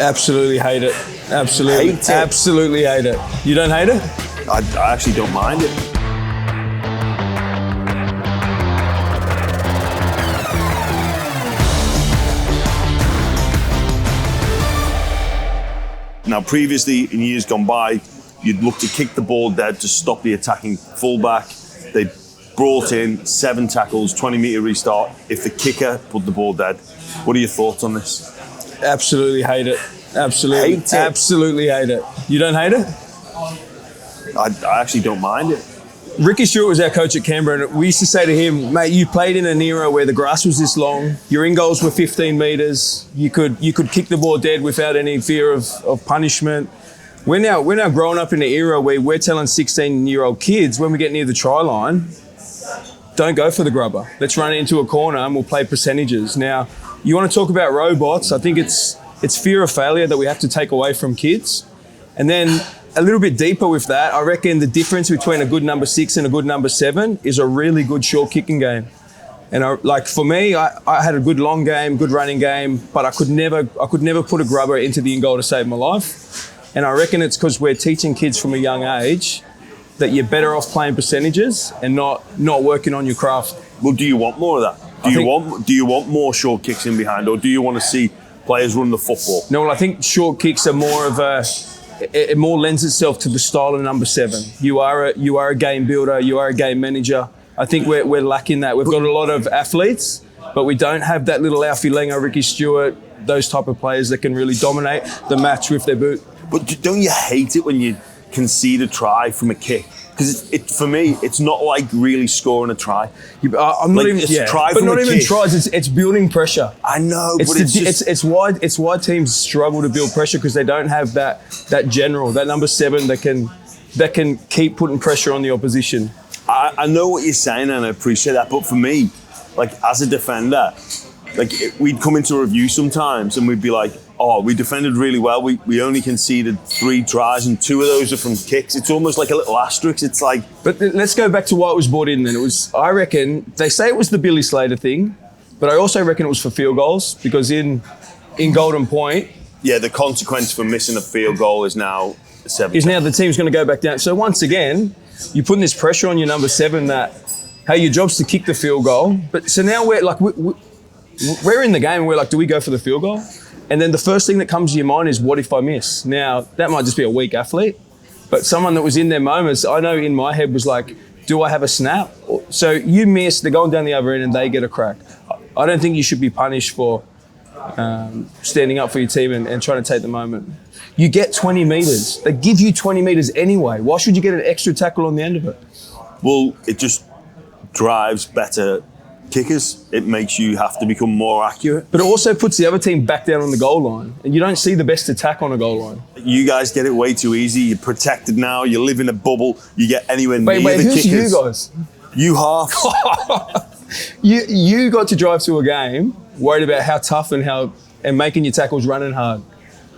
Absolutely hate it. Absolutely. Hate it? Absolutely hate it. You don't hate it? I actually don't mind it. Now, previously, in years gone by, you'd look to kick the ball dead to stop the attacking fullback. They brought in 7 tackles, 20-metre restart if the kicker put the ball dead. What are your thoughts on this? Absolutely hate it. Absolutely. Hate it? Absolutely hate it. You don't hate it? I actually don't mind it. Ricky Stewart was our coach at Canberra, and we used to say to him, mate, you played in an era where the grass was this long, your in-goals were 15 metres, you could kick the ball dead without any fear of punishment. We're now growing up in an era where we're telling 16-year-old kids, when we get near the try line, don't go for the grubber. Let's run it into a corner and we'll play percentages. Now, you want to talk about robots, I think it's fear of failure that we have to take away from kids. And then a little bit deeper with that, I reckon the difference between a good number 6 and a good number 7 is a really good short kicking game. And for me, I had a good long game, good running game, but I could never put a grubber into the in goal to save my life. And I reckon it's because we're teaching kids from a young age that you're better off playing percentages and not working on your craft. Well, do you want more of that? Do you want more short kicks in behind, or do you want to see players run the football? No, well, I think short kicks are more of it more lends itself to the style of number 7. You are a game builder, you are a game manager. I think we're lacking that. We've got a lot of athletes, but we don't have that little Alfie Langer, Ricky Stewart, those type of players that can really dominate the match with their boot. But don't you hate it when you concede a try from a kick? Because for me, it's not like really scoring a try. I'm not even try, but not even tries. It's building pressure. I know, but it's why teams struggle to build pressure, because they don't have that general, that number 7 that can keep putting pressure on the opposition. I know what you're saying, and I appreciate that. But for me, like as a defender, like we'd come into a review sometimes, and we'd be like, "Oh, we defended really well. We only conceded 3 tries, and 2 of those are from kicks." It's almost like a little asterisk. It's like. But let's go back to why it was brought in. Then I reckon they say it was the Billy Slater thing, but I also reckon it was for field goals, because in Golden Point. Yeah, the consequence for missing a field goal is now 7. Is now the team's going to go back down. So once again, you're putting this pressure on your number 7 that, hey, your job's to kick the field goal. But so now we're in the game and we're like, do we go for the field goal? And then the first thing that comes to your mind is, what if I miss? Now, that might just be a weak athlete, but someone that was in their moments, I know in my head was like, do I have a snap? So you miss, they're going down the other end and they get a crack. I don't think you should be punished for standing up for your team and trying to take the moment. You get 20 metres. They give you 20 metres anyway. Why should you get an extra tackle on the end of it? Well, it just drives better kickers. It makes you have to become more accurate. But it also puts the other team back down on the goal line, and you don't see the best attack on a goal line. You guys get it way too easy. You're protected now. You live in a bubble. You get anywhere near the who's kickers. You guys? You half. you got to drive to a game worried about how tough and making your tackles running hard.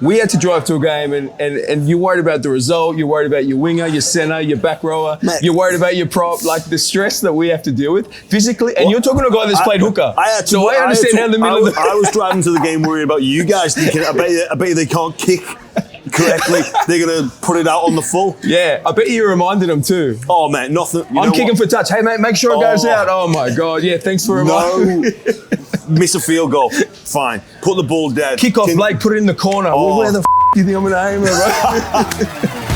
We had to drive to a game and you're worried about the result, you're worried about your winger, your centre, your back rower, you're worried about your prop, like the stress that we have to deal with physically. And you're talking to a guy that's played hooker. I understand how the middle of the... I was driving to the game worried about you guys thinking, I bet you they can't kick correctly. They're going to put it out on the full. Yeah, I bet you reminded them too. Oh, man, nothing. I'm kicking for touch. Hey, mate, make sure it goes out. Oh, my God. Yeah, thanks for reminding me. Miss a field goal. Fine. Put the ball dead. Kick off late, put it in the corner. Well, where the do you think I'm going to aim it, right?